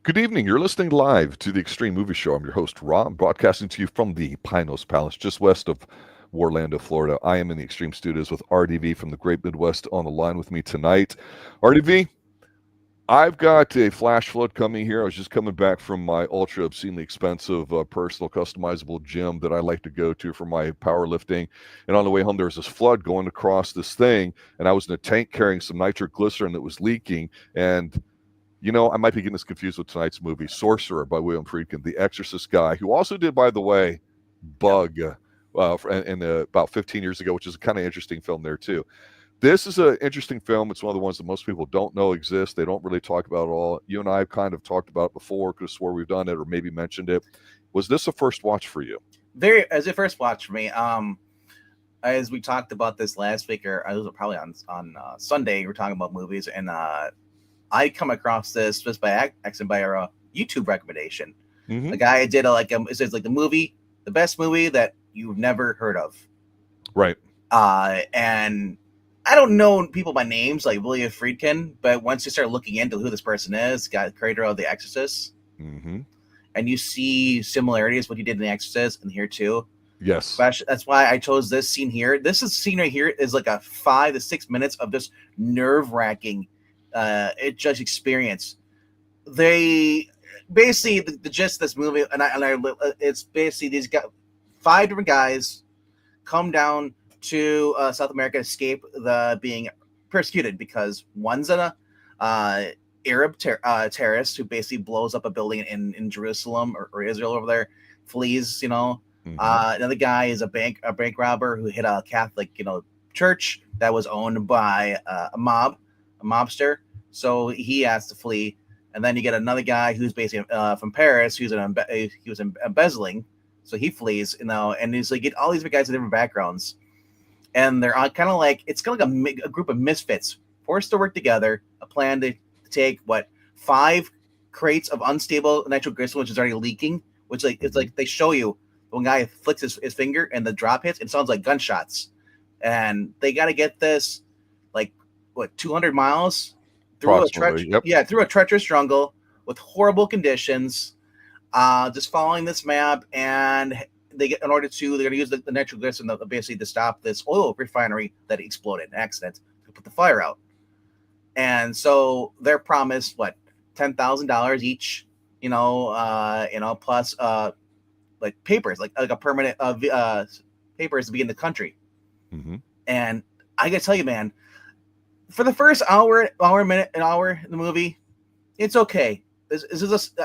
Good evening. You're listening live to the Extreme Movie Show. I'm your host, Rob, broadcasting to you from the Pinos Palace, just west of Orlando, Florida. I am in the Extreme Studios with RDV from the Great Midwest on the line with me tonight. RDV, I've got a flash flood coming here. I was just coming back from my ultra obscenely expensive personal customizable gym that I like to go to for my powerlifting. And on the way home, there was this flood going across this thing, and I was in a tank carrying some nitroglycerin that was leaking. And I might be getting this confused with tonight's movie, Sorcerer by William Friedkin, the Exorcist guy, who also did, by the way, Bug about 15 years ago, which is a kind of interesting film there, too. This is an interesting film. It's one of the ones that most people don't know exists. They don't really talk about it all. You and I have kind of talked about it before, could have swore we've done it or maybe mentioned it. Was this a first watch for you? As a first watch for me. As we talked about this last week, or I was probably on Sunday, we were talking about movies, and I come across this just by accident by a YouTube recommendation. Mm-hmm. The guy did it says like the best movie that you've never heard of. Right. And I don't know people by names like William Friedkin, but once you start looking into who this person is, the creator of The Exorcist, and you see similarities what he did in The Exorcist and here too. Yes. That's why I chose this scene here. Scene right here is like a 5 to 6 minutes of just nerve-wracking just experience. They basically the gist of this movie, it's basically these guys, 5 different guys come down to South America, escape being persecuted because one's an Arab terrorist who basically blows up a building in Jerusalem or Israel over there, flees. Another guy is a bank robber who hit a Catholic church that was owned by a mobster, so he has to flee. And then you get another guy who's basically from Paris, he was embezzling, so he flees. And he's like, get all these guys with different backgrounds, and they're kind of like a group of misfits forced to work together. A plan to take 5 crates of unstable nitroglycerin, which is already leaking. Which it's like they show you one guy flicks his finger and the drop hits. It sounds like gunshots, and they got to get this 200 miles through a treacherous jungle with horrible conditions. Just following this map, and they're going to use the nitroglycerin basically to stop this oil refinery that exploded in an accident to put the fire out. And so they're promised $10,000 each, plus papers, like a permanent papers to be in the country. And I gotta tell you, man, for the first hour in the movie, it's okay. I'm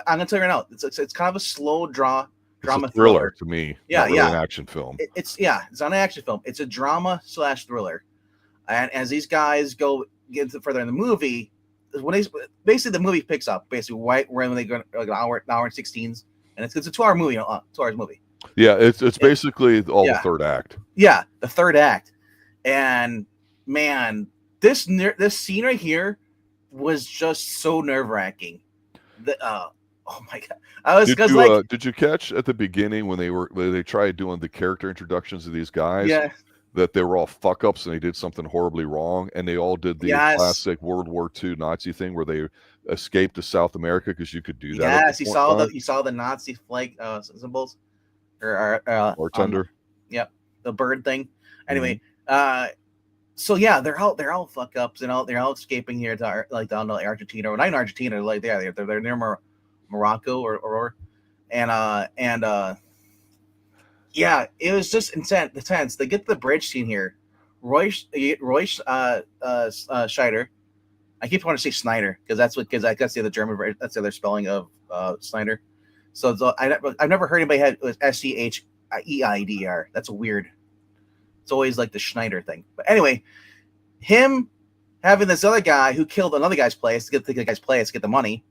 gonna tell you right now, it's kind of a slow drama thriller to me. Yeah, not really an action film. It's not an action film. It's a drama / thriller. And as these guys get further in the movie, basically the movie picks up basically right when they go an hour and 16s, and it's a 2 hour movie. 2 hours movie. Yeah, it's basically the third act. Yeah, the third act, and man, this scene right here was just so nerve wracking. Oh my god! Did you catch at the beginning when they tried doing the character introductions of these guys? Yeah. That they were all fuck ups and they did something horribly wrong, and they all did the classic World War II Nazi thing where they escaped to South America because you could do that. Yes, you saw the Nazi flag symbols or tender. Yep, the bird thing. Anyway, so yeah, they're all fuck ups and they're all escaping here to down to Argentina, or not in Argentina, they're near Morocco or yeah, it was just intense. They get to the bridge scene here. Roy Scheider. I keep wanting to say Schneider because that's the other German. That's the other spelling of Schneider. So I've never heard anybody had Scheider. That's weird. It's always like the Schneider thing. But anyway, him having this other guy who killed another guy's place to get the money.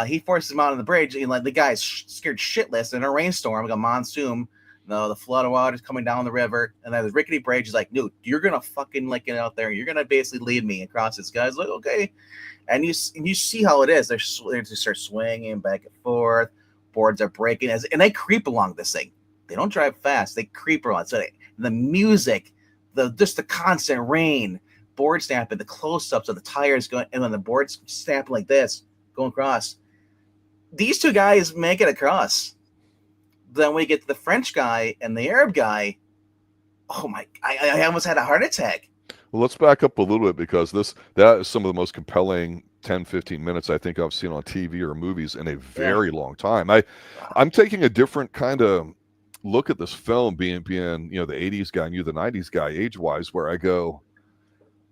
He forces him out on the bridge, and the guy's scared shitless in a rainstorm, like a monsoon. The flood of water is coming down the river, and then the rickety bridge is like, dude, you're gonna fucking get out there. You're gonna basically lead me across this. Guy's like, okay, and you see how it is. They start swinging back and forth. Boards are breaking and they creep along this thing. They don't drive fast. They creep along. So the music, just the constant rain, board snapping, the close-ups of the tires going, and then the boards snapping like this, going across. these two guys make it across. Then we get to the French guy and the Arab guy. Oh my! I almost had a heart attack. Well, let's back up a little bit because that is some of the most compelling 10, 15 minutes I think I've seen on TV or movies in a very long time. I'm taking a different kind of look at this film being the 80s guy and you the 90s guy age-wise, where I go,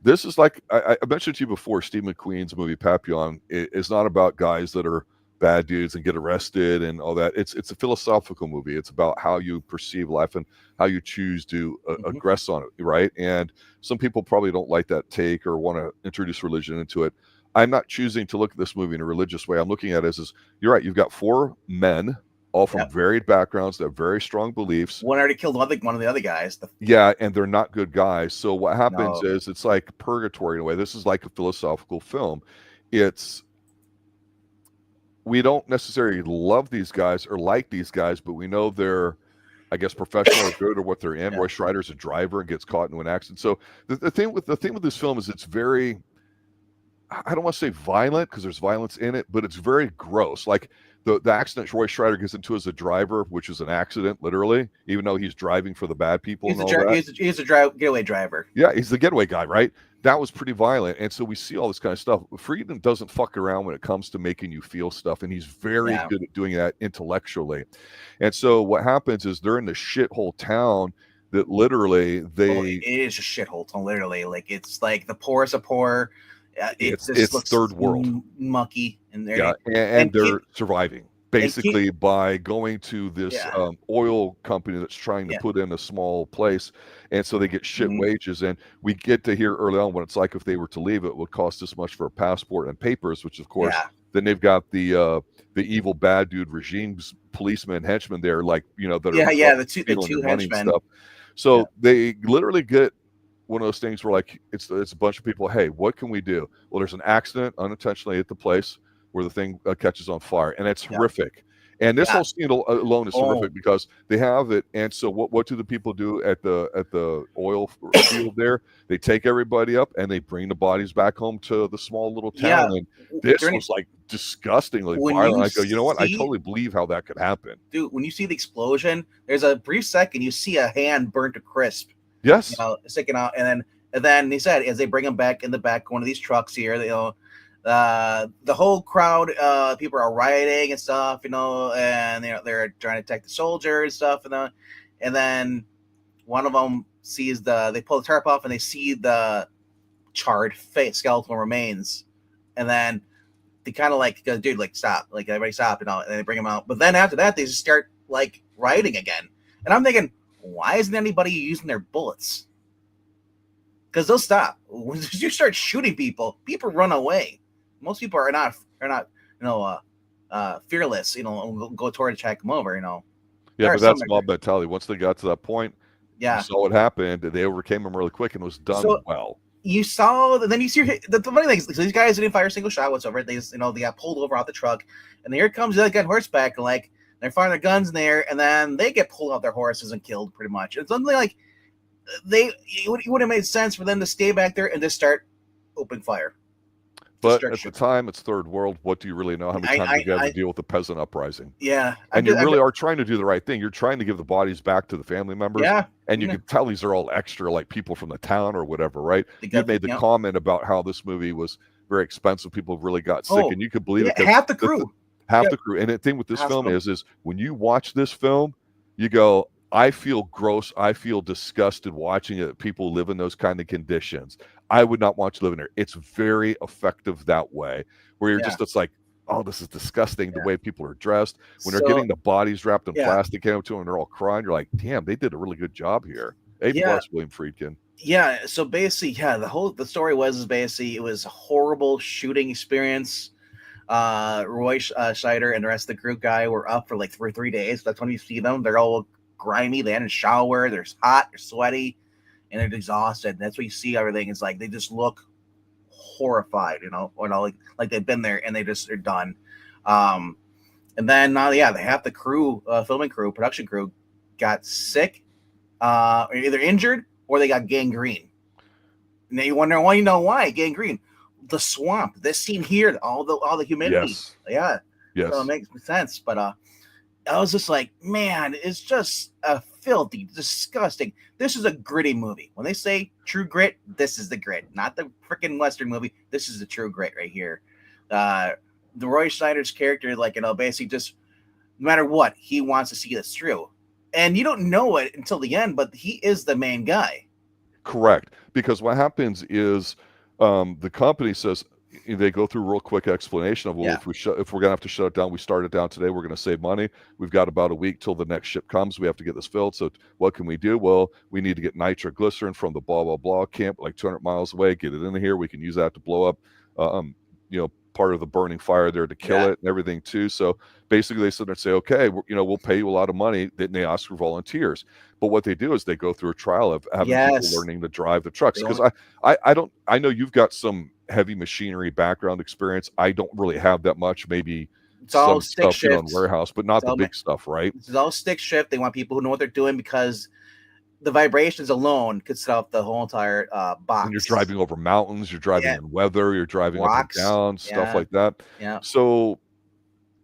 this is like I mentioned to you before, Steve McQueen's movie Papillon is not about guys that are bad dudes and get arrested and all that. It's a philosophical movie. It's about how you perceive life and how you choose to aggress on it, right? And some people probably don't like that take or want to introduce religion into it. I'm not choosing to look at this movie in a religious way. I'm looking at it as you're right. You've got four men, all from varied backgrounds, that have very strong beliefs. One already killed one of the other guys. Yeah, and they're not good guys. So what happens is it's like purgatory in a way. This is like a philosophical film. We don't necessarily love these guys or like these guys, but we know they're, I guess, professional or good or what they're in. Roy Scheider's a driver and gets caught into an accident. So the thing with this film is it's very, I don't want to say violent because there's violence in it, but it's very gross. Like the accident Roy Scheider gets into as a driver, which is an accident, literally, even though he's driving for the bad people. He's a getaway driver. Yeah, he's the getaway guy, right? That was pretty violent. And so we see all this kind of stuff. Friedkin doesn't fuck around when it comes to making you feel stuff. And he's very good at doing that intellectually. And so what happens is they're in the shithole town that literally it is a shithole town, literally. Like, it's like the poorest of poor. It's third world. Mucky. And they're surviving. Basically, by going to this oil company that's trying to put in a small place, and so they get shit wages. And we get to hear early on what it's like if they were to leave. It would cost this much for a passport and papers, which of course, then they've got the evil bad dude regime's policemen, henchmen there, like that are the two henchmen stuff. So they literally get one of those things where like it's a bunch of people. Hey, what can we do? Well, there's an accident unintentionally at the place where the thing catches on fire, and it's horrific. And this whole scene alone is horrific because they have it. And so what do the people do at the oil field there? They take everybody up and they bring the bodies back home to the small little town. And this was like disgustingly violent. I go, you know what? I totally believe how that could happen. Dude, when you see the explosion, there's a brief second you see a hand burnt to crisp. Yes. Sticking out. And then he said, as they bring him back in the back, one of these trucks here, the whole crowd, people are rioting and stuff, and they're trying to attack the soldier and stuff, and then one of them sees they pull the tarp off and they see the charred skeletal remains, and then they kind of like go, dude, like stop, like everybody stop, and they bring him out. But then after that, they just start like rioting again, and I'm thinking, why isn't anybody using their bullets? Because they'll stop. When you start shooting people run away. Most people are not fearless, go toward and check them over, Yeah, but that's mob mentality. Once they got to that point, you saw what happened, they overcame them really quick and it was done well. You saw, then you see the funny thing is, so these guys didn't fire a single shot whatsoever. They just, they got pulled over out the truck, and here comes the other guy on horseback, and like they're firing their guns in there, and then they get pulled off their horses and killed pretty much. It's something like it would have made sense for them to stay back there and just start open fire. But at the time, it's third world. What do you really know? How many times you got to deal with the peasant uprising? Yeah. And you really are trying to do the right thing. You're trying to give the bodies back to the family members. Yeah. And you can tell these are all extra, like people from the town or whatever, right? You made the comment about how this movie was very expensive. People really got sick, and you could believe it. Half the crew. Half the crew. And the thing with this film is when you watch this film, you go, I feel gross. I feel disgusted watching it. People live in those kind of conditions. I would not want to live in there. It's very effective that way, where you're just, it's like, oh, this is disgusting. The way people are dressed. When they're getting the bodies wrapped in plastic, came up to them and they're all crying. You're like, damn, they did a really good job here. A plus, William Friedkin. Yeah. So basically, the story was basically it was a horrible shooting experience. Roy Scheider and the rest of the group guy were up for like 3 days. That's when you see them. They're all grimy. They hadn't showered. They're hot. They're sweaty. And they're exhausted. That's what you see. Everything is like they just look horrified, like they've been there and they're done. And then half the crew, filming crew, production crew, got sick, either injured or they got gangrene. Now you wonder why gangrene? The swamp. This scene here, all the humidity. Yes. Yes. So it makes sense. But I was just like, man, it's just a filthy, disgusting. This is a gritty movie. When they say true grit, this is the grit, not the freaking Western movie. This is the true grit right here. The Roy Schneider's character, like, basically just no matter what, he wants to see this through. And you don't know it until the end, but he is the main guy. Correct. Because what happens is the company says, they go through a real quick explanation of, well, if we're gonna have to shut it down, we start it down today, we're gonna save money. We've got about a week till the next ship comes. We have to get this filled. So what can we do? Well, we need to get nitroglycerin from the blah blah blah camp, like 200 miles away. Get it in here. We can use that to blow up, part of the burning fire there to kill it and everything too. So basically, they sit there and say, okay, we'll pay you a lot of money. Then they ask for volunteers. But what they do is they go through a trial of having people learning to drive the trucks. Because I know you've got some heavy machinery background experience. I don't really have that much. Maybe it's all some stick stuff on warehouse, but not the big stuff, right? It's all stick shift. They want people who know what they're doing because the vibrations alone could set off the whole entire box. And you're driving over mountains, you're driving in weather, you're driving rocks, up and down, stuff like that. Yeah. So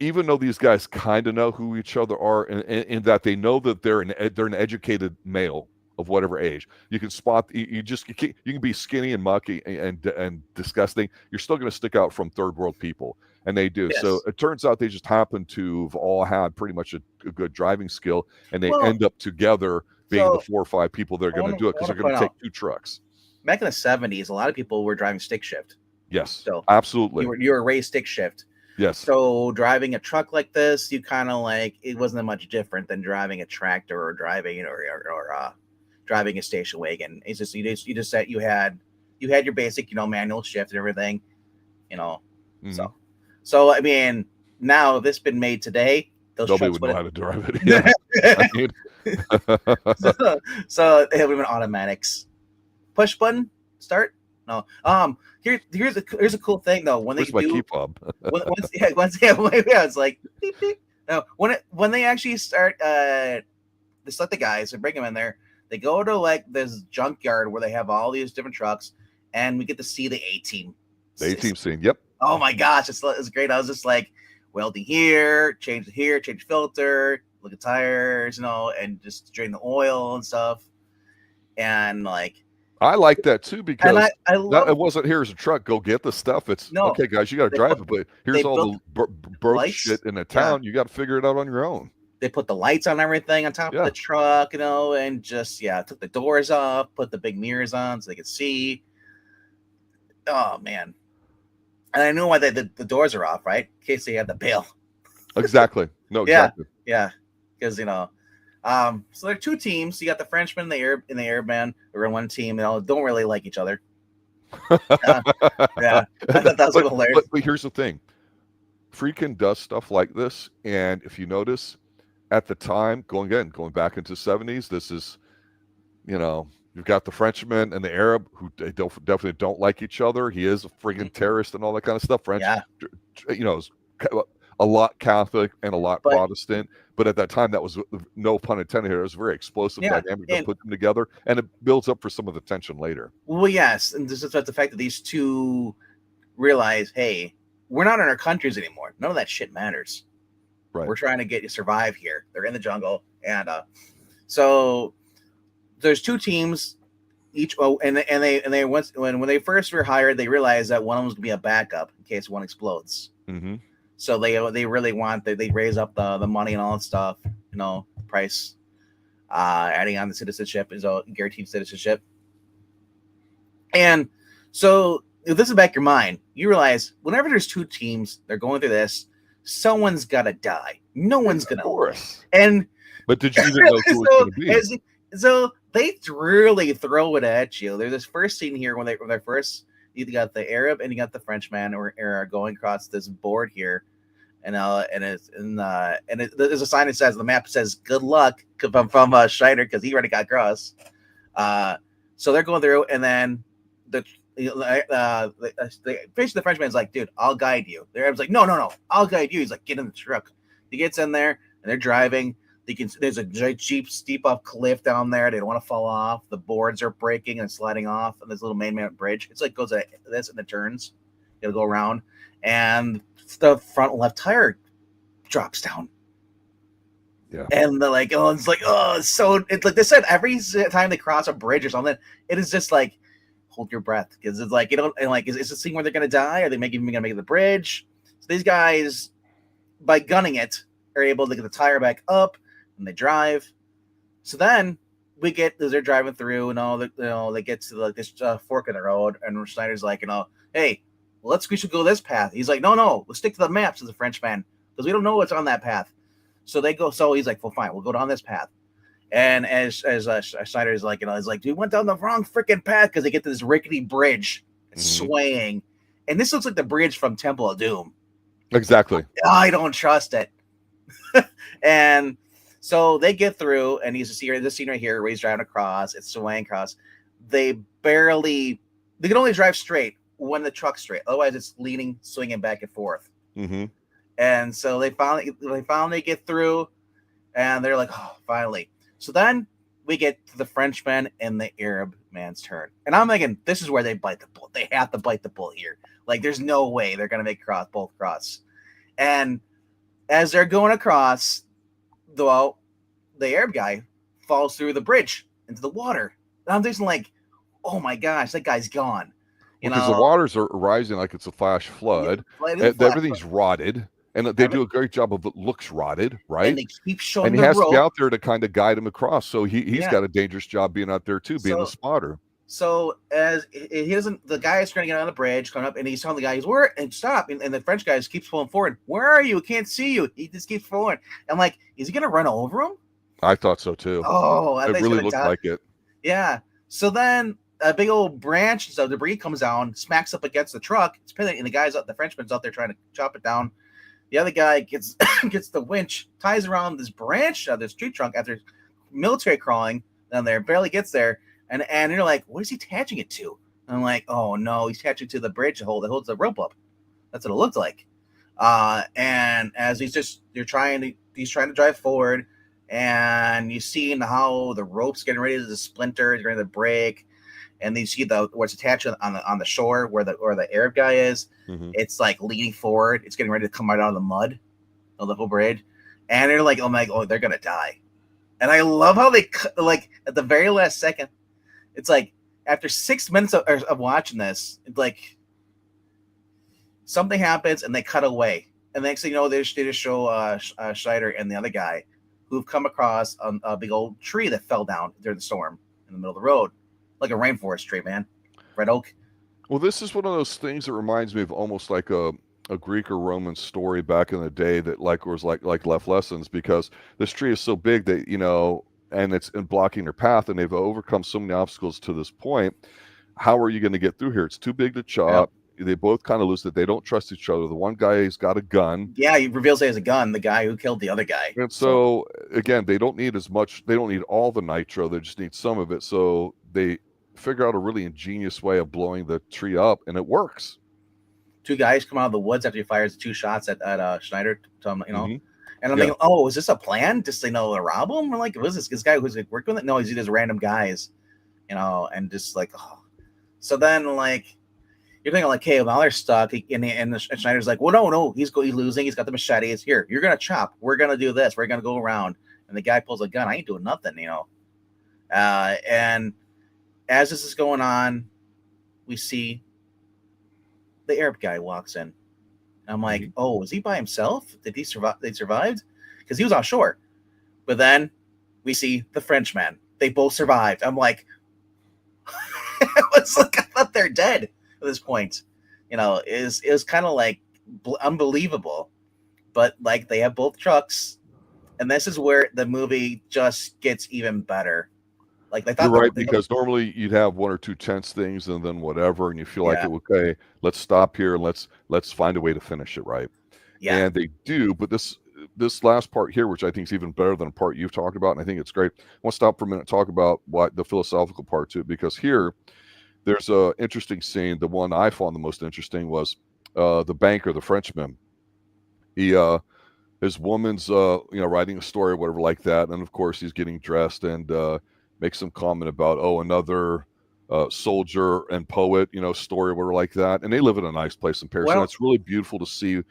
even though these guys kind of know who each other are, in that they know that they're an educated male of whatever age, you can spot. You can be skinny and mucky and disgusting. You're still going to stick out from third world people, and they do. Yes. So it turns out they just happen to have all had pretty much a good driving skill, and they end up together being the 4 or 5 people that are going to do it because they're going to take 2 trucks. Back in the 70s, a lot of people were driving stick shift. Yes, so absolutely. You were raised stick shift. Yes. So driving a truck like this, you kind of like, it wasn't that much different than driving a tractor or driving driving a station wagon. It's just you just said you had your basic manual shift and everything, Mm-hmm. So I mean, now if this been made today, nobody would know how to drive it. Yeah. so they have even automatics. Push button start. No. Here's a cool thing though. When they do, key fob. It's like beep beep. No, when they actually start, they select the guys and bring them in there. They go to like this junkyard where they have all these different trucks, and we get to see the A-team. The A-team scene. Yep. Oh my gosh, it's great. I was just like welding here, change filter, look at tires, and just drain the oil and stuff, and like. I like that too because it wasn't here's a truck, go get the stuff. It's okay, guys, you got to drive it, but here's all the broke shit in the town. You got to figure it out on your own. They put the lights on everything on top of the truck, and just took the doors off, put the big mirrors on so they could see. Oh man, and I know why the doors are off, right? In case they had the bail. Exactly. No. Exactly. Yeah. Because so there are 2 teams. You got the Frenchman and the Arabman who are on one team. They all don't really like each other. I thought that was hilarious. But here's the thing: Friedkin does stuff like this, and if you notice, at the time, going back into the 70s, this is, you've got the Frenchman and the Arab who definitely don't like each other. He is a friggin' terrorist and all that kind of stuff. French, is a lot Catholic and a lot Protestant. But at that time, that was, no pun intended here, it was a very explosive dynamic to put them together, and it builds up for some of the tension later. Well, yes, and this is the fact that these 2 realize, hey, we're not in our countries anymore. None of that shit matters. Right. We're trying to get you survive here. They're in the jungle, and so there's 2 teams each. And they once when they first were hired, they realized that one of them was gonna be a backup in case one explodes. Mm-hmm. So they really want they raise up the money and all that stuff, price, adding on the citizenship is a guaranteed citizenship. And so if this is back your mind, you realize whenever there's 2 teams, they're going through this, someone's gotta die. No one's gonna live. But did you even know who it was gonna be? So they really throw it at you. There's this first scene here when they're first. You got the Arab and you got the Frenchman or are going across this board here, and there's a sign that says, the map says "Good luck" from Scheider because he already got across. So they're going through, and then basically the Frenchman's like, "Dude, I'll guide you." The Arab's like, "No, I'll guide you." He's like, "Get in the truck." He gets in there and they're driving. There's a cheap steep up cliff down there. They don't want to fall off. The boards are breaking and sliding off, and this little main bridge. It's like goes like this and it turns. It'll go around, and the front left tire drops down. Yeah. And they're like, oh, it's like, oh, so it's like they said every time they cross a bridge or something, it is just like, hold your breath, because it's like, you know, and like, is it a scene where they're gonna die? Are they even gonna make it the bridge? So these guys, by gunning it, are able to get the tire back up, and they drive. So then we get as they're driving through, and all, they get to like this fork in the road, and Schneider's like, hey, we should go this path. He's like, no, let's stick to the maps as a Frenchman, because we don't know what's on that path. So they go. So he's like, well, fine, we'll go down this path. And as Schneider is like, he's like, we went down the wrong freaking path, because they get to this rickety bridge, swaying, and this looks like the bridge from Temple of Doom. Exactly. I don't trust it. And so they get through, and he's this scene right here where he's driving across. It's swaying across. They can only drive straight when the truck's straight. Otherwise, it's leaning, swinging back and forth. Mm-hmm. And so they finally get through, and they're like, oh, finally. So then we get to the Frenchman and the Arab man's turn. And I'm thinking, this is where they bite the bullet. They have to bite the bullet here. Like, there's no way they're going to make both cross. And as they're going across, the Arab guy falls through the bridge into the water. And I'm just like, oh my gosh, that guy's gone. Because the waters are rising like it's a flash flood. Yeah, everything's rotted. And they do a great job of it looks rotted, right? And they keep showing and he has to be out there to kind of guide him across. So he's got a dangerous job being out there too, being a spotter. So as the guy is trying to get on the bridge, coming up, and he's telling the guy, where? And stop. And the French guy just keeps pulling forward. Where are you? I can't see you. He just keeps forward. I'm like, is he going to run over him? I thought so too. Oh, it really looked like it. Yeah. So then a big old branch of debris comes down, smacks up against the truck. It's pinning, and the Frenchman's out there trying to chop it down. The other guy gets the winch, ties around this branch of this tree trunk after military crawling down there, barely gets there. And you're like, what is he attaching it to? And I'm like, oh no, he's attaching it to the bridge that holds the rope up. That's what it looked like. And as he's trying to drive forward, and you see how the rope's getting ready to splinter, it's ready to break. And you see what's attached on the shore where the Arab guy is. Mm-hmm. It's like leaning forward. It's getting ready to come right out of the mud of the whole bridge. And they're like, oh, they're gonna die. And I love how they like at the very last second. It's like after 6 minutes of watching this, it's like something happens and they cut away. And the next thing you know, they just show Scheider and the other guy who've come across a big old tree that fell down during the storm in the middle of the road. Like a rainforest tree, man. Red oak. Well, this is one of those things that reminds me of almost like a Greek or Roman story back in the day that was like left lessons, because this tree is so big that, and it's blocking their path, and they've overcome so many obstacles to this point. How are you going to get through here? It's too big to chop. Yep. They both kind of lose it. They don't trust each other. The one guy's got a gun. Yeah, he reveals he has a gun, the guy who killed the other guy. And so again, they don't need as much. They don't need all the nitro. They just need some of it. So they figure out a really ingenious way of blowing the tree up, and it works. Two guys come out of the woods after he fires 2 shots at Scheider. Mm-hmm. And I'm thinking, oh, is this a plan? Just to rob him? Or like, was this guy who's working with it? No, he's just random guys, and just like, oh. So then you're thinking like, hey, now they're stuck, and Schneider's like, well, no, he's losing. He's got the machetes. Here, you're gonna chop. We're gonna do this. We're gonna go around. And the guy pulls a gun. I ain't doing nothing, and as this is going on, we see the Arab guy walks in. I'm like, oh, was he by himself? Did he survive? They survived? Because he was offshore. But then we see the Frenchman. They both survived. I'm like, I thought they're dead at this point. It was kind of like unbelievable. But they have both trucks. And this is where the movie just gets even better. They thought. You're right, because normally you'd have 1 or 2 tense things and then whatever, and you feel like, okay, let's stop here and let's find a way to finish it, right? Yeah. And they do, but this last part here, which I think is even better than a part you've talked about, and I think it's great. I want to stop for a minute and talk about what the philosophical part to it, because here there's a interesting scene. The one I found the most interesting was the banker, the Frenchman. His woman's writing a story or whatever like that, and of course he's getting dressed and makes some comment about, another soldier and poet, story or whatever like that. And they live in a nice place in Paris. And it's really beautiful to see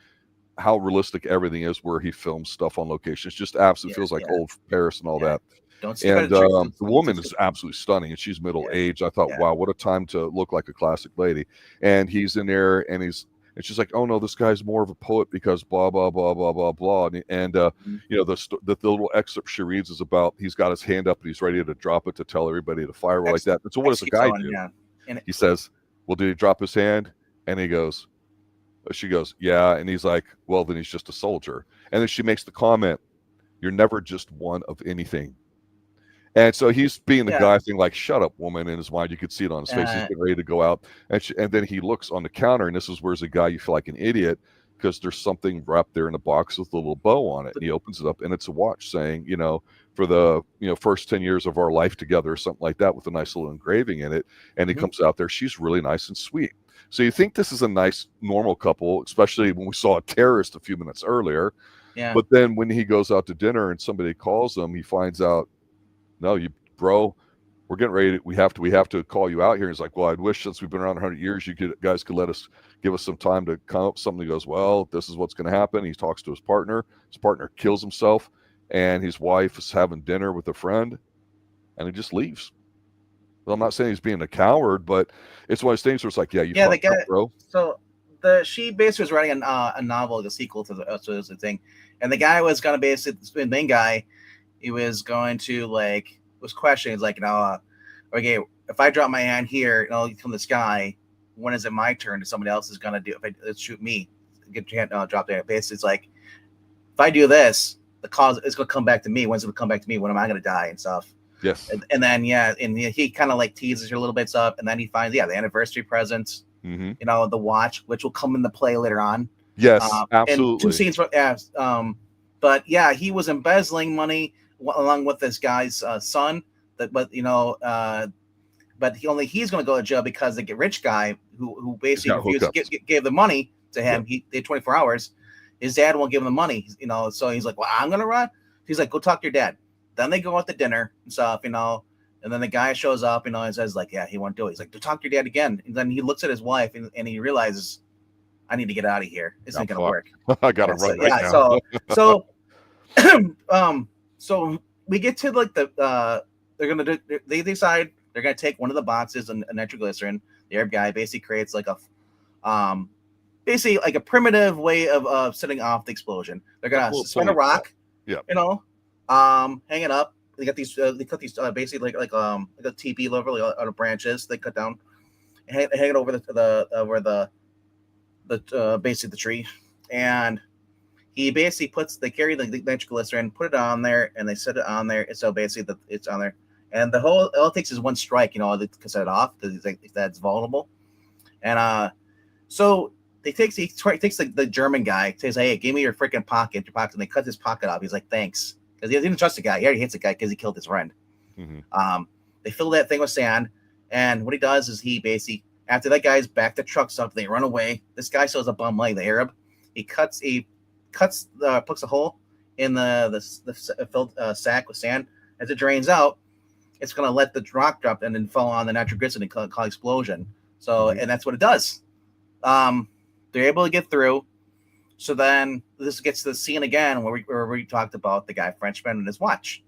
how realistic everything is where he films stuff on location. It's just absolutely feels like old Paris and all that. Don't skip And the woman is absolutely stunning, and she's middle aged. I thought, wow, what a time to look like a classic lady. And he's in there, and she's like, oh no, this guy's more of a poet because blah blah blah blah blah blah. And you know, the little excerpt she reads is about he's got his hand up and he's ready to drop it to tell everybody to fire like that. And so what does the guy do? And he says, well, did he drop his hand? And she goes, yeah. And he's like, well, then he's just a soldier. And then she makes the comment, you're never just one of anything. And so he's being the guy thing, like, shut up, woman, in his mind. You could see it on his face. He's getting ready to go out. And then he looks on the counter, and this is where's a guy you feel like an idiot because there's something wrapped there in a box with a little bow on it. And he opens it up, and it's a watch saying, you know, for the first 10 years of our life together or something like that with a nice little engraving in it. And he comes out there. She's really nice and sweet. So you think this is a nice, normal couple, especially when we saw a terrorist a few minutes earlier. Yeah. But then when he goes out to dinner and somebody calls him, he finds out, no, bro, we're getting ready. We have to call you out here. He's like, well, I'd wish since we've been around 100 years, guys could give us some time to come up with something. He goes, well, this is what's going to happen. He talks to his partner. His partner kills himself, and his wife is having dinner with a friend, and he just leaves. Well, I'm not saying he's being a coward, but it's one of those things where it's like, the guy, up, bro. So she basically was writing a novel, the sequel to the thing, and the guy was going to basically, the main guy, he was going to was questioning. He's like, okay, if I drop my hand here, from the sky, when is it my turn? If somebody else is going to do, if I shoot me, get your hand dropped there. Basically, it's like, if I do this, the cause is going to come back to me. When's it going to come back to me? When am I going to die and stuff? Yes. And then, he kind of teases her a little bit stuff. And then he finds, the anniversary presents, the watch, which will come into play later on. Yes, absolutely. And 2 scenes from, but he was embezzling money along with this guy's son. But he's going to go to jail because the rich guy who basically gave the money to him. He did 24 hours. His dad won't give him the money. So he's like, well, I'm going to run. He's like, go talk to your dad. Then they go out to dinner and stuff, and then the guy shows up, and says he won't do it. He's like, talk to your dad again. And then he looks at his wife and he realizes, I need to get out of here. This isn't going to work. I got to run right now. So we get to they decide they're going to take one of the boxes and nitroglycerin. The Arab guy basically creates a primitive way of setting off the explosion. They're going to spin a rock, hang it up. They got these. They cut these basically like a teepee over out of branches. They cut down, and hang it over the base of the tree, and he basically they carry the nitroglycerin, put it on there, and they set it on there. So basically, it's on there, and all it takes is one strike, to set it off. That's vulnerable, and so he takes the German guy, says, "Hey, give me your freaking pocket," and they cut his pocket off. He's like, "Thanks." Because he didn't trust the guy. He already hates the guy because he killed his friend. They fill that thing with sand, and what he does is he basically, after that guy's back the truck stuff, they run away. This guy shows a bum leg, the Arab. He puts a hole in the filled sack with sand. As it drains out, it's going to let the rock drop and then fall on the nitroglycerin and cause explosion. So, and that's what it does. They're able to get through. So then this gets to the scene again where we talked about the guy Frenchman and his watch.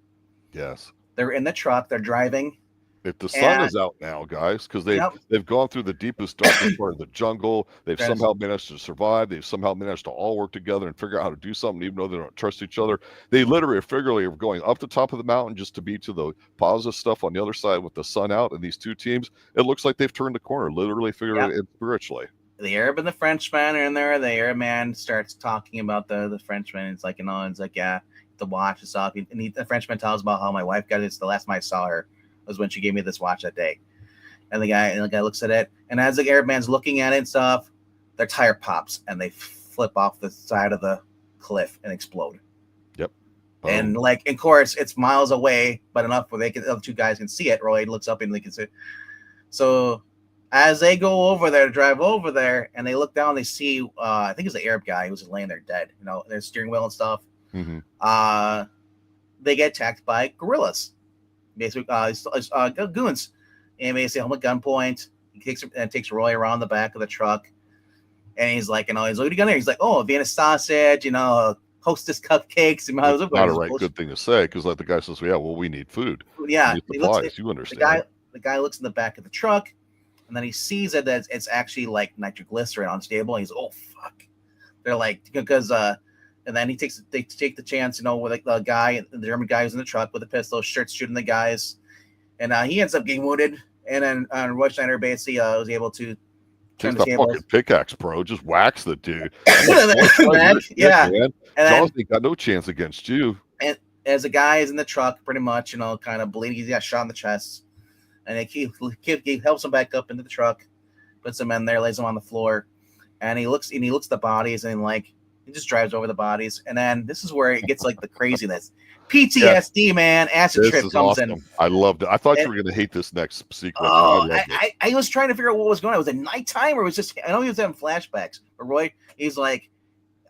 Yes. They're in the truck. They're driving. If the sun is out now, guys, because they've gone through the deepest, darkest part of the jungle. They've somehow managed to survive. They've somehow managed to all work together and figure out how to do something, even though they don't trust each other. They literally or figuratively are going up the top of the mountain just to be to the positive stuff on the other side with the sun out. And these two teams, it looks like they've turned the corner, literally, figuratively, and spiritually. The Arab and the Frenchman are in there. The Arab man starts talking about the Frenchman. It's like, the watch and stuff. And the Frenchman tells about how my wife got it. It's the last time I saw her was when she gave me this watch that day. And the guy looks at it. And as the Arab man's looking at it and stuff, their tire pops and they flip off the side of the cliff and explode. Yep. And of course, it's miles away, but enough where the other two guys can see it. Roy looks up and they can see it. So as they go over there, drive over there, and they look down, they see, I think it's the Arab guy who was just laying there dead, their steering wheel and stuff. They get attacked by guerrillas, basically, goons. And basically, him at gunpoint. He takes Roy around the back of the truck. And he's like, he's like, what are you gonna do? He's like, oh, Vienna sausage, Hostess cupcakes. And It's not a right good thing to say, because like the guy says, yeah, well, we need food. Yeah, we need supplies. You understand. The guy looks in the back of the truck, and then he sees it that it's actually like nitroglycerin unstable. And he's, oh fuck. They're like, because and then they take the chance, with the guy, the German guy who's in the truck with a pistol, shooting the guys, and he ends up getting wounded. And then Roy Schneider basically was able to turn the fucking pickaxe, bro. Just whacks the dude. Yeah. Jaws ain't got no chance against you. And as the guy is in the truck, pretty much, kind of bleeding, he got shot in the he helps him back up into the truck, puts him in there, lays him on the floor, and he looks at the bodies, and he just drives over the bodies. And then this is where it gets like the craziness. PTSD, man. Acid trip comes in. I loved it. I thought you were going to hate this next sequence. Oh, I was trying to figure out what was going on. Was it nighttime, or was just, I know he was having flashbacks, but Roy, he's like,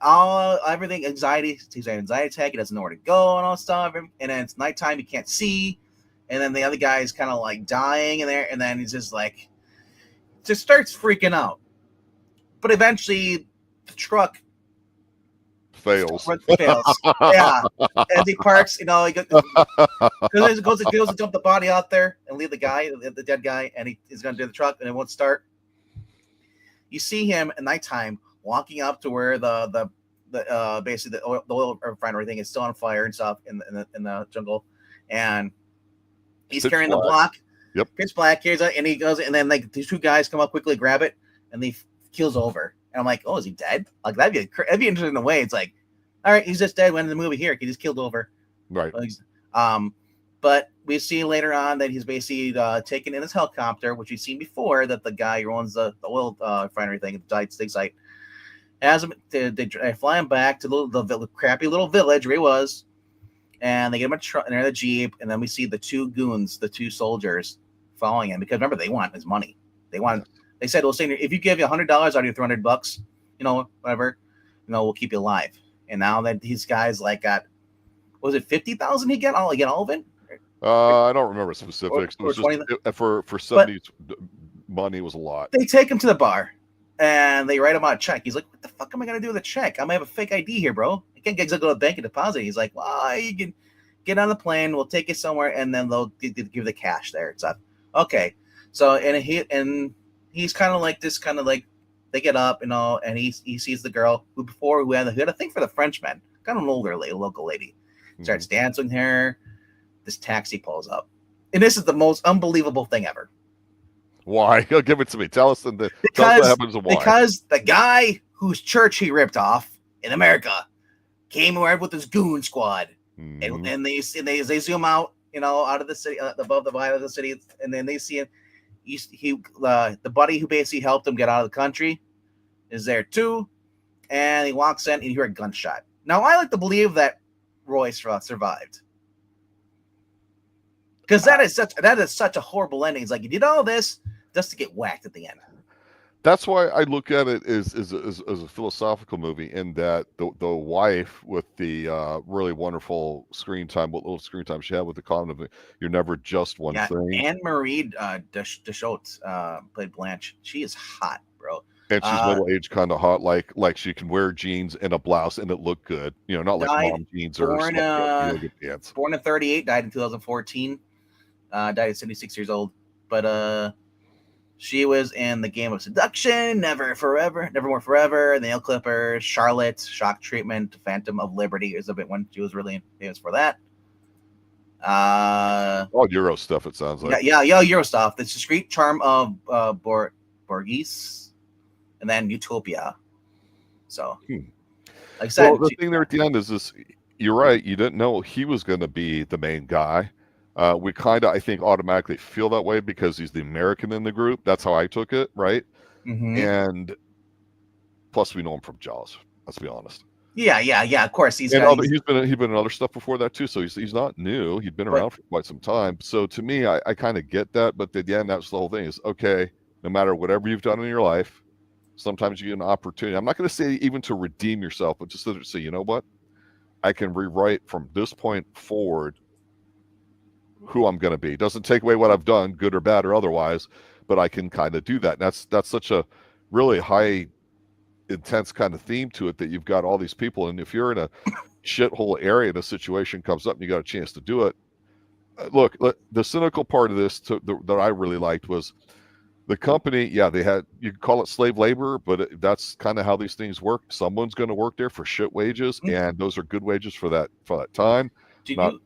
everything, anxiety. He's having anxiety attack. He doesn't know where to go and all stuff. And then it's nighttime. He can't see. And then the other guy is kind of like dying in there. And then he's just like, just starts freaking out. But eventually the truck fails. Yeah. As he parks, he goes to dump the body out there and leave the dead guy, and he's going to do the truck, and it won't start. You see him at nighttime walking up to where the basically the oil refinery thing is still on fire and stuff in the jungle, and he's carrying the block. Yep. Pitch black. And he goes, and then these two guys come up quickly, grab it, and he keels over. And I'm like, oh, is he dead? Like, that'd be interesting in a way. It's like, all right, he's just dead. When in the movie here, he just killed over. Right. But we see later on that he's basically taken in his helicopter, which we've seen before, that the guy who owns the oil refinery thing at the dig site has him. They fly him back to the crappy little village where he was, and they get him a truck and they're in the Jeep, and then we see the two goons, the two soldiers, following him, because remember, they want his money. They said, well, if you give you $100 out of your $300, whatever, we'll keep you alive. And now that these guys got, was it 50,000 he get all of it? I don't remember specifics. It was just, for 70s money was a lot. They take him to the bar and they write him out a check. He's like, what the fuck am I going to do with a check? I'm going to have a fake ID here, bro. I can't go to the bank and deposit. He's like, well, you can get on the plane. We'll take you somewhere. And then they'll give the cash there and stuff. Okay. So, he's kind of like this, kind of like, they get up, and he sees the girl who had a thing for the Frenchman, kind of an older local lady. Starts dancing with her. This taxi pulls up, and this is the most unbelievable thing ever. Why? Give it to me. Tell us what happens and why. Because the guy whose church he ripped off in America came around with his goon squad, and they zoom out, out of the city, above the vibe of the city, and then they see him. The buddy who basically helped him get out of the country is there too, and he walks in and you hear a gunshot. Now I like to believe that Royce survived, because that is such a horrible ending. It's like, you did all this just to get whacked at the end. That's why I look at it as a philosophical movie, in that the wife with the really wonderful screen time, what little screen time she had with the comment of, you're never just one thing. Anne-Marie Deschodt played Blanche. She is hot, bro. And she's middle-aged, kind of hot, like she can wear jeans and a blouse and it look good. Not like mom jeans or born in 1938, died in 2014. Died at 76 years old. But she was in The Game of Seduction, Never More Forever, The Nail Clippers, Charlotte, Shock Treatment, Phantom of Liberty is a bit one. She was really famous for that. All Euro stuff, it sounds like. Yeah, Euro stuff. The Discreet Charm of Borghese, and then Utopia. So, like I said, the thing there at the end is this: you're right. You didn't know he was going to be the main guy. We kind of, I think, automatically feel that way because he's the American in the group. That's how I took it, right? Mm-hmm. And plus, we know him from Jaws. Let's be honest. Yeah. Of course, he's been in other stuff before that too. So he's not new. He'd been around for quite some time. So to me, I kind of get that. But at the end, that's the whole thing. Is okay. No matter whatever you've done in your life, sometimes you get an opportunity. I'm not going to say even to redeem yourself, but just to say, you know what, I can rewrite from this point forward who I'm going to be. It doesn't take away what I've done, good or bad or otherwise, but I can kind of do that. And that's such a really high intense kind of theme to it that you've got all these people, and if you're in a shithole area and a situation comes up and you got a chance to do it, look, the cynical part of this that I really liked was the company. Yeah, they had, you could call it slave labor, but that's kind of how these things work. Someone's going to work there for shit wages, and those are good wages for that time. Did Not you?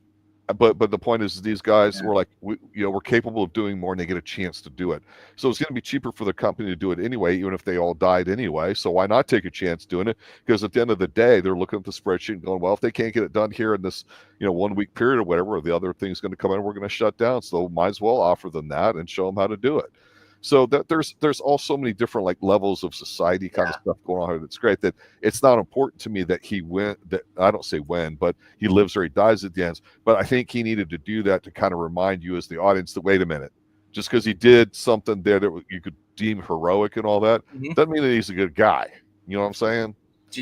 but the point is these guys Yeah. were like, we're capable of doing more, and they get a chance to do it. So it's going to be cheaper for the company to do it anyway, even if they all died anyway. So why not take a chance doing it? Because at the end of the day, they're looking at the spreadsheet and going, well, if they can't get it done here in this 1 week period or whatever, the other thing's going to come in, we're going to shut down. So might as well offer them that and show them how to do it. So that there's all so many different like levels of society kind of stuff going on here. That's great. That it's not important to me that he went, that I don't say when, but he lives or he dies at the end. But I think he needed to do that to kind of remind you as the audience that, wait a minute, just because he did something there that you could deem heroic and all that, doesn't mean that he's a good guy. You know what I'm saying?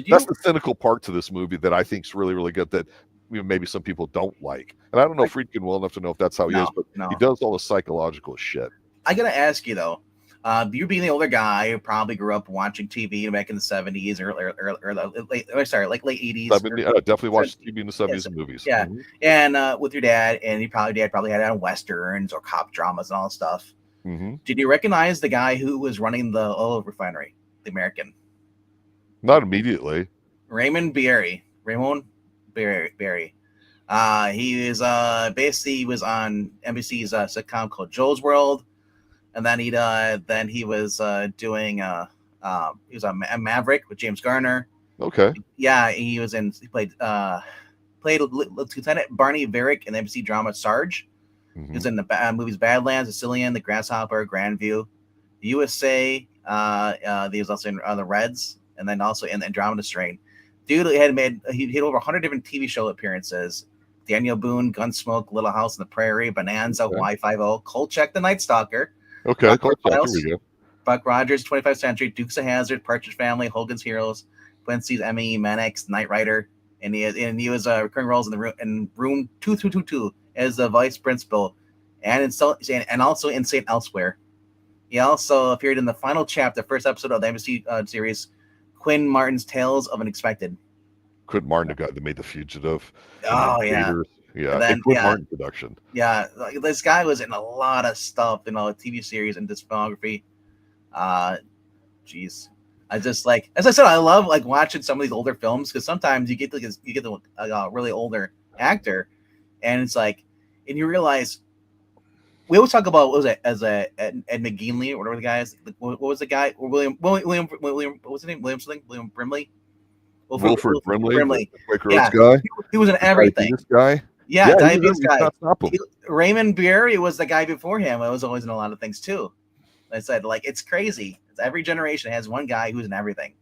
That's the cynical part to this movie that I think is really, really good, that maybe some people don't like. And I don't know Friedkin well enough to know if that's how he is, but he does all the psychological shit. I gotta ask you though, you being the older guy who probably grew up watching TV back in the 70s or late 80s. Definitely watched TV in the 70s and movies. Yeah. And with your dad, and dad probably had it on westerns or cop dramas and all that stuff. Did you recognize the guy who was running the oil refinery, the American? Not immediately. Ramon Bieri. He is basically was on NBC's sitcom called Joe's World. And then he was doing he was on Maverick with James Garner. Okay. Yeah, he played Lieutenant Barney Varick in the NBC drama Sarge. He was in the movies Badlands, Sicilian, The Grasshopper, Grandview, USA. He was also in the Reds, and then also in Andromeda Strain. Dude he had over 100 different TV show appearances. Daniel Boone, Gunsmoke, Little House on the Prairie, Bonanza, Y50, Kolchak the Night Stalker. Okay, Kolchak, Buck Rogers, 25th Century, Dukes of Hazzard, Partridge Family, Hogan's Heroes, Quincy's M.E. Mannix, Knight Rider, and he was recurring roles in room 2222 as the vice principal, and also in Saint Elsewhere. He also appeared in the final chapter, first episode of the NBC series, Quinn Martin's Tales of Unexpected. Quinn Martin, the guy that made The Fugitive. Oh yeah. Yeah, then, Quinn Martin production. Yeah, this guy was in a lot of stuff, TV series and discography. Jeez, I just as I said, I love watching some of these older films, because sometimes you get the really older actor, and it's and you realize we always talk about, what was it, as Ed McGinley or whatever the guy is. What was the guy? William. What was his name? William something? William Brimley. Wilford Brimley. Yeah, guy. He was in everything. This guy. Yeah, diabetes guy. Raymond Bieri was the guy before him. I was always in a lot of things too. I said, it's crazy. Every generation has one guy who's in everything.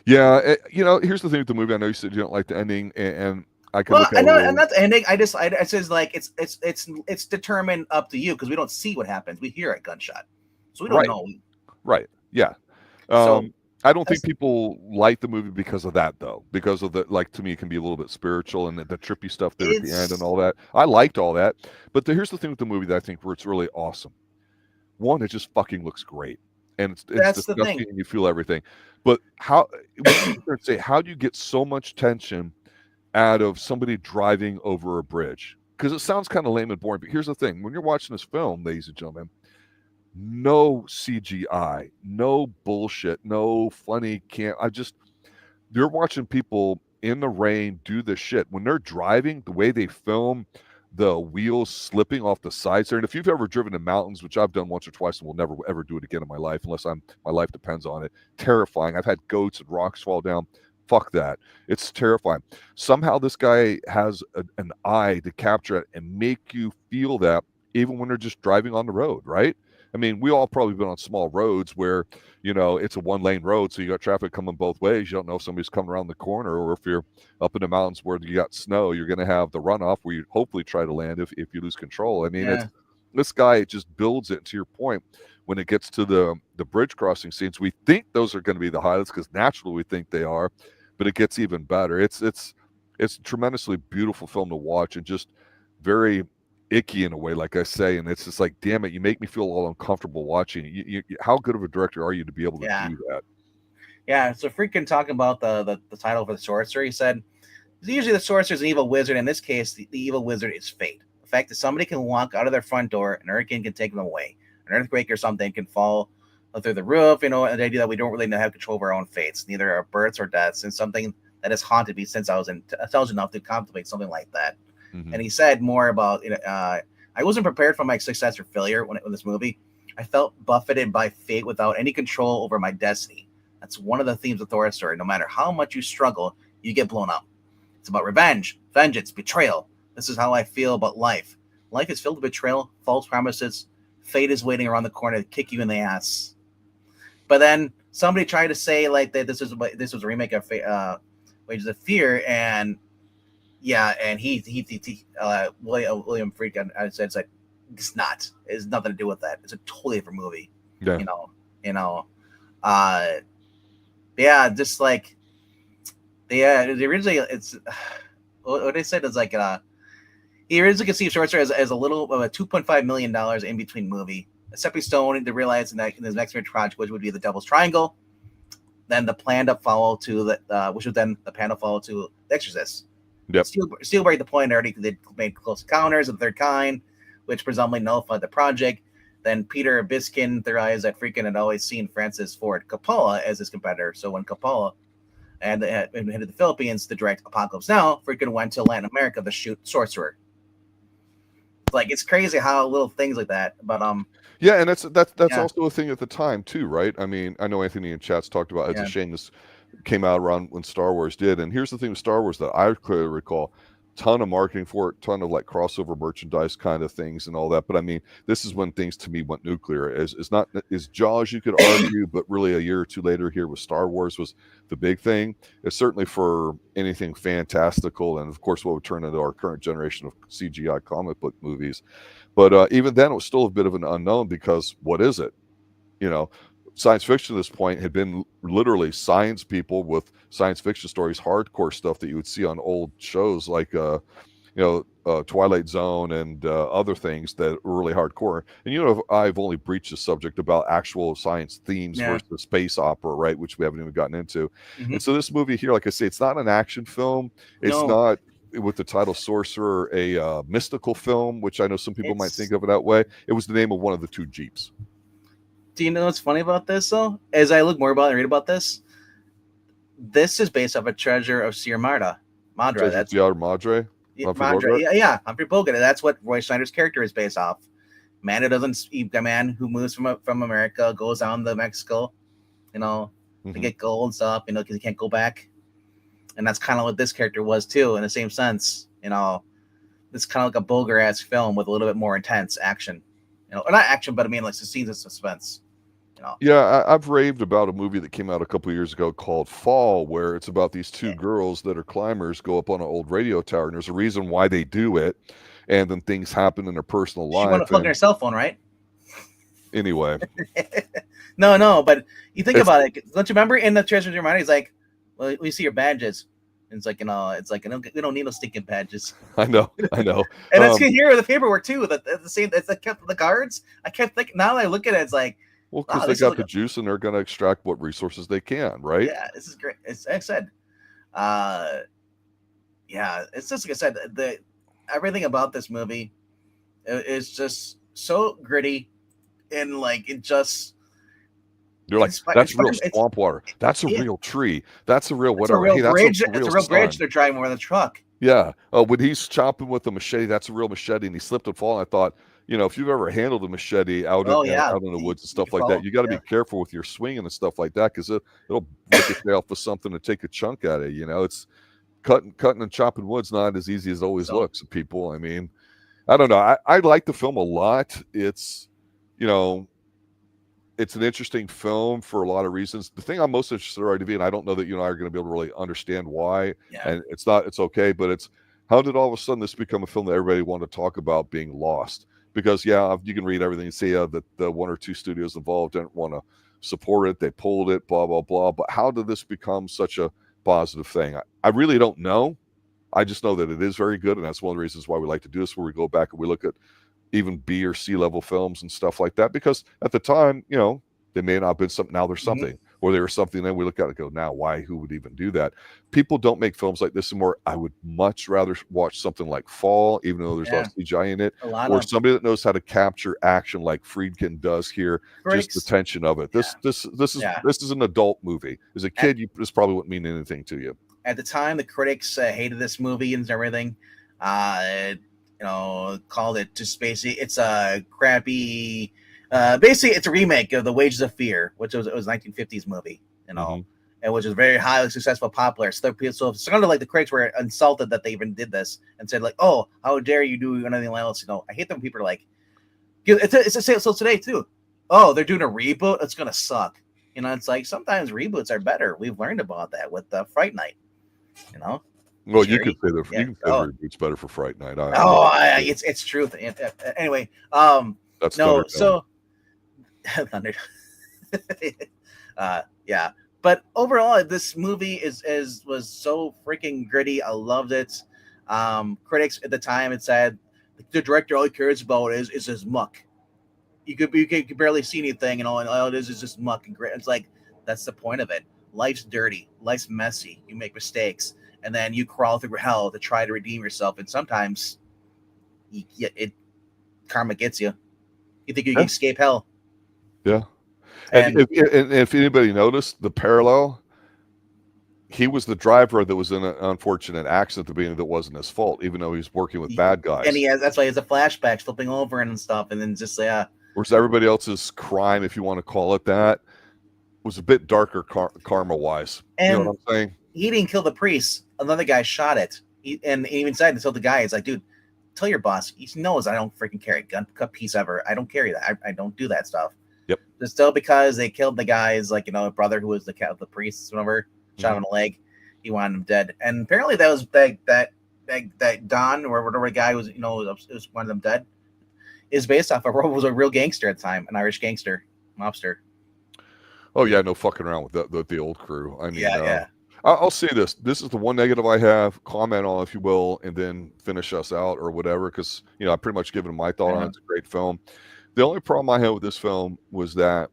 Yeah, here's the thing with the movie. I know you said you don't like the ending, and I can. Well, I know, and that's the ending. I says it's determined up to you, because we don't see what happens. We hear a gunshot, so we don't know. Right. Yeah. I don't think people like the movie because of that, though. Because of the, to me, it can be a little bit spiritual and the trippy stuff there at the end and all that. I liked all that. But here's the thing with the movie that I think where it's really awesome. One, it just fucking looks great. And it's disgusting and you feel everything. But how do you get so much tension out of somebody driving over a bridge? Because it sounds kind of lame and boring. But here's the thing. When you're watching this film, ladies and gentlemen, no CGI, no bullshit, no funny you're watching people in the rain do this shit. When they're driving, the way they film the wheels slipping off the sides there. And if you've ever driven in mountains, which I've done once or twice and will never ever do it again in my life, unless my life depends on it, terrifying. I've had goats and rocks fall down. Fuck that. It's terrifying. Somehow this guy has an eye to capture it and make you feel that even when they're just driving on the road, right? I mean, we all probably been on small roads where, it's a one-lane road, so you got traffic coming both ways. You don't know if somebody's coming around the corner, or if you're up in the mountains where you got snow, you're going to have the runoff where you hopefully try to land if you lose control. I mean, this guy just builds it, to your point, when it gets to the bridge crossing scenes. We think those are going to be the highlights because naturally we think they are, but it gets even better. It's a tremendously beautiful film to watch, and just very icky in a way, like I say, and it's just damn it, you make me feel all uncomfortable watching. How good of a director are you to be able to do that? Yeah, so Friedkin talking about the title for the Sorcerer, he said, usually the Sorcerer is an evil wizard. In this case, the evil wizard is fate. The fact that somebody can walk out of their front door, an hurricane can take them away. An earthquake or something can fall through the roof, and the idea that we don't really have control of our own fates, neither our births or deaths, and something that has haunted me since I was enough to contemplate something like that. Mm-hmm. And he said more about, I wasn't prepared for my success or failure when this movie. I felt buffeted by fate without any control over my destiny. That's one of the themes of Thor's story. No matter how much you struggle, you get blown up. It's about revenge, vengeance, betrayal. This is how I feel about life. Life is filled with betrayal, false promises. Fate is waiting around the corner to kick you in the ass. But then somebody tried to say like that this was a remake of Wages of Fear, and yeah, and William Friedkin said it's like it's not. It has nothing to do with that. It's a totally different movie. Yeah. Yeah, just like the originally it's what they said is like he originally conceived Sorcerer as a little of a $2.5 million in between movie, a stepping stone to realize in his next major project, which would be the Devil's Triangle. Then the planned up follow to the which was then the planned follow to The Exorcist. Yep. Spielberg the point already they made Close Encounters of the Third Kind, which presumably nullified the project. Then Peter Biskin theorized that Friedkin had always seen Francis Ford Coppola as his competitor. So when Coppola headed the Philippines to direct Apocalypse Now, Friedkin went to Latin America to shoot Sorcerer. Like it's crazy how little things like that. But yeah, and that's also a thing at the time too, right? I mean, I know Anthony in chat's talked about it's a shame this came out around when Star Wars did. And here's the thing with Star Wars that I clearly recall: ton of marketing for it, ton of like crossover merchandise kind of things and all that. But I mean, this is when things to me went nuclear. It's not as Jaws, you could argue, but really a year or two later here with Star Wars was the big thing. It's certainly for anything fantastical, and of course what would turn into our current generation of CGI comic book movies. But even then, it was still a bit of an unknown because what is it? Science fiction at this point had been literally science people with science fiction stories, hardcore stuff that you would see on old shows like, Twilight Zone and other things that were really hardcore. And, I've only breached the subject about actual science themes versus space opera, right, which we haven't even gotten into. Mm-hmm. And so this movie here, like I say, it's not an action film. It's not, with the title Sorcerer, a mystical film, which I know some people might think of it that way. It was the name of one of the two Jeeps. Do you know what's funny about this, though? As I look more about it and read about this is based off a treasure of Sierra Madre. That's Madre? Madre. Yeah, Humphrey Bogart. That's what Roy Schneider's character is based off. A man who moves from America, goes down to Mexico, to get gold and stuff, because he can't go back. And that's kind of what this character was, too, in the same sense. It's kind of like a Bogart-esque film with a little bit more intense action. Or not action, but I mean, like the scenes of suspense. Yeah, I've raved about a movie that came out a couple of years ago called Fall, where it's about these two girls that are climbers go up on an old radio tower, and there's a reason why they do it, and then things happen in their personal life. She want to plug in her cell phone, right? Anyway. No, but you think about it. Don't you remember in the Treasure of Your Mind? He's like, "Well, we see your badges." And it's like, we don't need no stinking badges. I know. And that's here with the paperwork too. The same. It's the cards. I kept thinking. Now that I look at it, it's like, well, because they got the juice and they're going to extract what resources they can, right? Yeah, this is great. It's like I said, it's just like I said. Everything about this movie is just so gritty, and like it just. You're like, that's real swamp water. That's a real tree. That's a real whatever. It's a real bridge they're driving with a truck. Yeah. When he's chopping with a machete, that's a real machete, and he slipped and fall. I thought, if you've ever handled a machete out in the woods and stuff like that, you got to be careful with your swinging and stuff like that because it'll break its off with something to take a chunk out of you. It's cutting and chopping wood's not as easy as it always looks to people. I mean, I don't know. I like the film a lot. It's, it's an interesting film for a lot of reasons. The thing I'm most interested in, RDV, and I don't know that you and I are going to be able to really understand why, and it's okay, but it's how did all of a sudden this become a film that everybody wanted to talk about being lost? Because, you can read everything and see that the one or two studios involved didn't want to support it. They pulled it, blah, blah, blah. But how did this become such a positive thing? I really don't know. I just know that it is very good, and that's one of the reasons why we like to do this, where we go back and we look at even B or C level films and stuff like that, because at the time, they may not have been something. Now there's something. or there was something that we look at and go, now why, who would even do that? People don't make films like this anymore. I would much rather watch something like Fall, even though there's a lot of CGI in it, or somebody that knows how to capture action like Friedkin does here. Just the tension of it. This is an adult movie. As a kid, this probably wouldn't mean anything to you. At the time, the critics hated this movie and everything. Called it just basically, it's a crappy. Basically, it's a remake of The Wages of Fear, which was a 1950s movie, and which was very highly successful, popular. So it's kind of like the critics were insulted that they even did this and said like, "Oh, how dare you do anything else?" I hate them. People are like, it's a so today too. Oh, they're doing a reboot. It's gonna suck. It's like sometimes reboots are better. We've learned about that with Fright Night. Well, you could say the reboot's better for Fright Night. It's truth. Anyway, that's no. So, Thunder. Yeah. But overall, this movie was so freaking gritty. I loved it. Critics at the time had said the director, all he cares about is his muck. You could barely see anything, and all it is just muck and grit. It's like that's the point of it. Life's dirty. Life's messy. You make mistakes, and then you crawl through hell to try to redeem yourself. And sometimes, karma gets you. You think you can escape hell. Yeah. And if anybody noticed the parallel, he was the driver that was in an unfortunate accident at the beginning that wasn't his fault, even though he's working with bad guys. And that's why he has a flashback, flipping over and stuff, and then just whereas everybody else's crime, if you want to call it that, was a bit darker karma wise. You know what I'm saying? He didn't kill the priest. Another guy shot it. And he even said to the guy, "It's like, dude, tell your boss. He knows I don't freaking carry a gun piece ever. I don't carry that. I don't do that stuff." Yep. But still, because they killed the guy's brother who was the priest, whatever, shot him in the leg. He wanted him dead, and apparently that was that Don or whatever guy was was one of them dead. Is based off of was a real gangster at the time, an Irish gangster, mobster. Oh yeah, no fucking around with the old crew. I mean, yeah. I'll say this. This is the one negative I have. Comment on, if you will, and then finish us out or whatever, because I pretty much given my thought on it. It's a great film. The only problem I had with this film was that,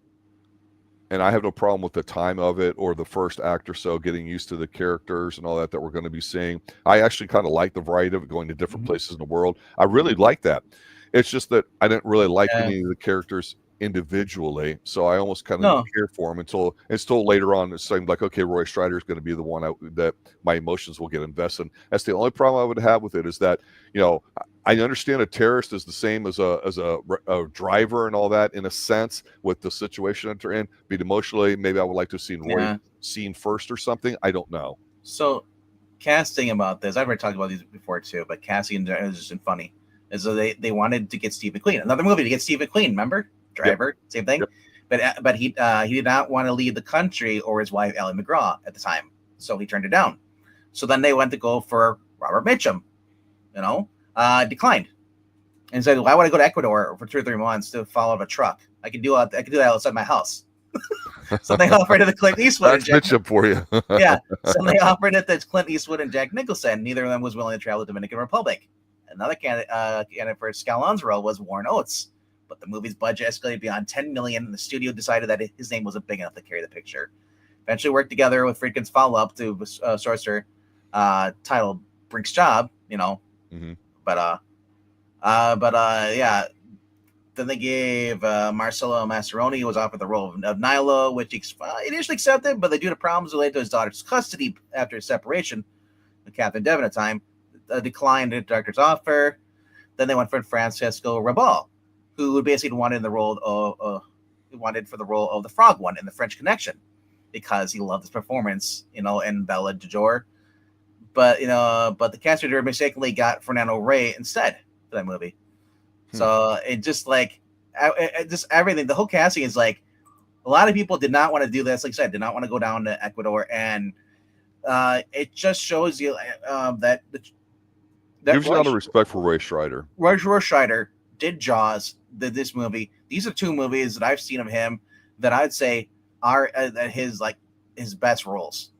and I have no problem with the time of it or the first act or so, getting used to the characters and all that we're going to be seeing. I actually kind of like the variety of it, going to different places in the world. I really like that. It's just that I didn't really like any of the characters individually, so I almost kind of didn't care for them until later on. It seemed like, okay, Roy Scheider is going to be the one that my emotions will get invested in. That's the only problem I would have with it, is that I understand a terrorist is the same as a driver and all that in a sense with the situation that they're in. But emotionally, maybe I would like to have seen Roy seen first or something. I don't know. So casting about this, I've already talked about these before too, but casting is just funny. And so they wanted to get Steve McQueen, another movie to get Steve McQueen, remember? Driver, same thing. But he did not want to leave the country or his wife Ally McGraw at the time, so he turned it down. So then they went to go for Robert Mitchum, declined, and said, "Why would I go to Ecuador for 2 or 3 months to follow a truck? I can do that outside my house." So they offered it to Clint Eastwood. That's Mitchum for you. Yeah, so they offered it to Clint Eastwood and Jack Nicholson. Neither of them was willing to travel to the Dominican Republic. Another candidate for Scallon's role was Warren Oates. But the movie's budget escalated beyond $10 million, and the studio decided that his name wasn't big enough to carry the picture. Eventually worked together with Friedkin's follow-up to Sorcerer, titled Brink's Job, But then they gave Marcello Mastroianni, who was offered the role of Nilo, which he initially accepted, but due to problems related to his daughter's custody after his separation with Catherine Devon at the time, declined the director's offer. Then they went for Francisco Rabal, who basically wanted for the role of the Frog One in The French Connection, because he loved his performance, in Bella de Jour. But the cast director mistakenly got Fernando Rey instead for that movie. So it just just everything. The whole casting is like, a lot of people did not want to do this. Like I said, did not want to go down to Ecuador, and it just shows you that gives you a lot of respect for Roy Scheider. Roy Scheider did Jaws, did this movie. These are 2 movies that I've seen of him that I'd say are his best roles.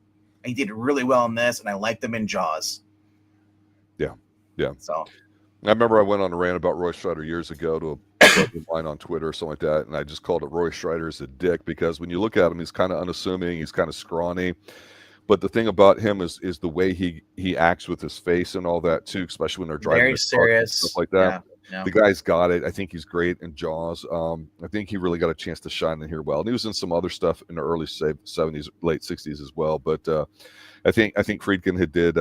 And he did really well in this, and I liked him in Jaws. Yeah. So I remember I went on a rant about Roy Scheider years ago to buddy of mine on Twitter or something like that, and I just called it Roy Scheider is a dick because when you look at him, he's kind of unassuming, he's kind of scrawny. But the thing about him is the way he acts with his face and all that too, especially when they're driving Very their truck and serious. stuff like that. Yeah. The guy's got it. I think he's great in Jaws. I think he really got a chance to shine in here well. And he was in some other stuff in the early 70s, late 60s as well. But I think Friedkin had did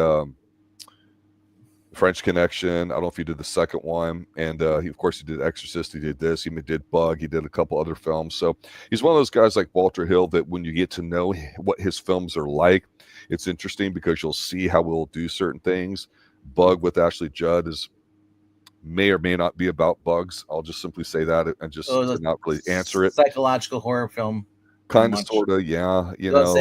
French Connection. I don't know if he did the second one. And he, of course, he did Exorcist. He did this. He did Bug. He did a couple other films. So he's one of those guys like Walter Hill that when you get to know what his films are like, it's interesting because you'll see how we'll do certain things. Bug with Ashley Judd may or may not be about bugs. I'll just simply say that and just not really answer it. Psychological horror film. Kind of, sort of, yeah. You know,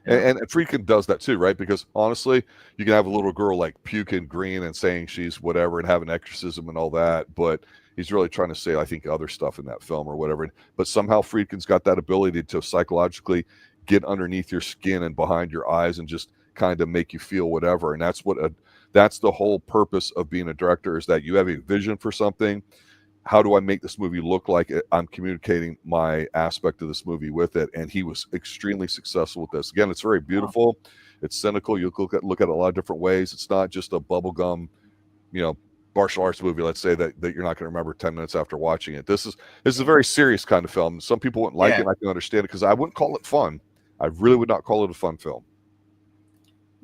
And Friedkin does that too, right? Because honestly, you can have a little girl like puking green and saying she's whatever and have an exorcism and all that, but he's really trying to say, I think, other stuff in that film or whatever. But somehow Friedkin's got that ability to psychologically get underneath your skin and behind your eyes and just kind of make you feel whatever. And that's the whole purpose of being a director, is that you have a vision for something. How do I make this movie look like I'm communicating my aspect of this movie with it? And he was extremely successful with this. Again, it's very beautiful. Wow. It's cynical. You look at it a lot of different ways. It's not just a bubblegum, martial arts movie, let's say, that you're not going to remember 10 minutes after watching it. This is a very serious kind of film. Some people wouldn't like it, and I can understand it, because I wouldn't call it fun. I really would not call it a fun film.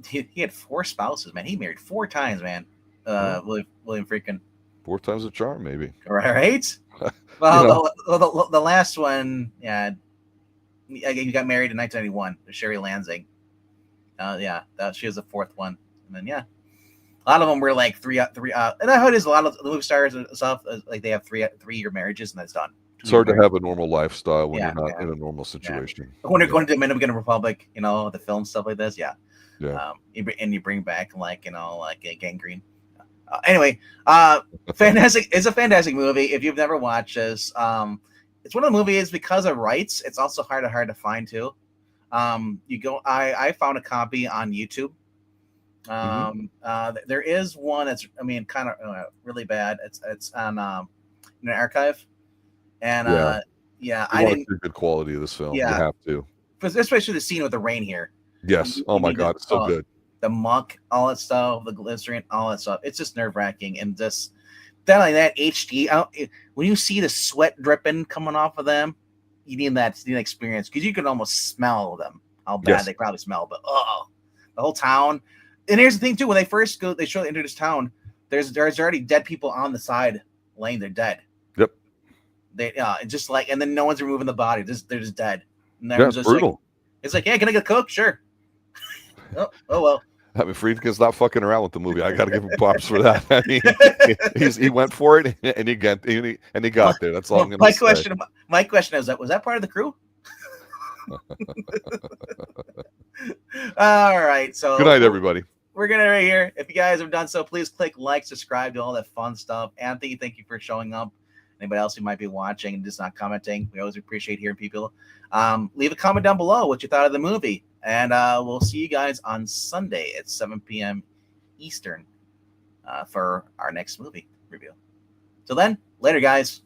He had 4 spouses, man. He married 4 times, man. William Friedkin. 4 times a charm, maybe. Right? Well, the last one, he got married in 1991 to Sherry Lansing. She was the 4th one. And then, a lot of them were like 3. And that's how it is. A lot of the movie stars and stuff, like they have 3-year marriages, and that's done. It's hard to have a normal lifestyle when you're not in a normal situation. When you're going to the Dominican Republic, the film stuff like this, and you bring back like gangrene. Anyway, fantastic. It's a fantastic movie. If you've never watched this, it's one of the movies, because of rights, it's also hard to find too. I found a copy on YouTube. There is one that's, kind of really bad. It's on an archive, and I didn't see good quality of this film. Yeah, you have to, especially the scene with the rain here. Yes. Oh my God, it's so good. The muck, all that stuff, the glycerin, all that stuff. It's just nerve-wracking, and just that HD. When you see the sweat dripping coming off of them, you need that experience, because you can almost smell them. How bad they probably smell, but the whole town. And here's the thing too: when they first go, they show into this town. There's already dead people on the side, laying there dead. Yep. They just like, and then no one's removing the body. They're just dead. And it's just brutal. Like, it's like, can I get a Coke? Sure. Oh well. Friedkin's not fucking around with the movie. I got to give him props for that. He went for it, and he got there. That's all I'm going to say. My question is, was that part of the crew? All right. So good night, everybody. We're gonna right here. If you guys have done so, please click like, subscribe, do all that fun stuff. Anthony, thank you for showing up. Anybody else who might be watching and just not commenting, we always appreciate hearing people. Leave a comment down below what you thought of the movie. And we'll see you guys on Sunday at 7 p.m. Eastern for our next movie review. Till then, later, guys.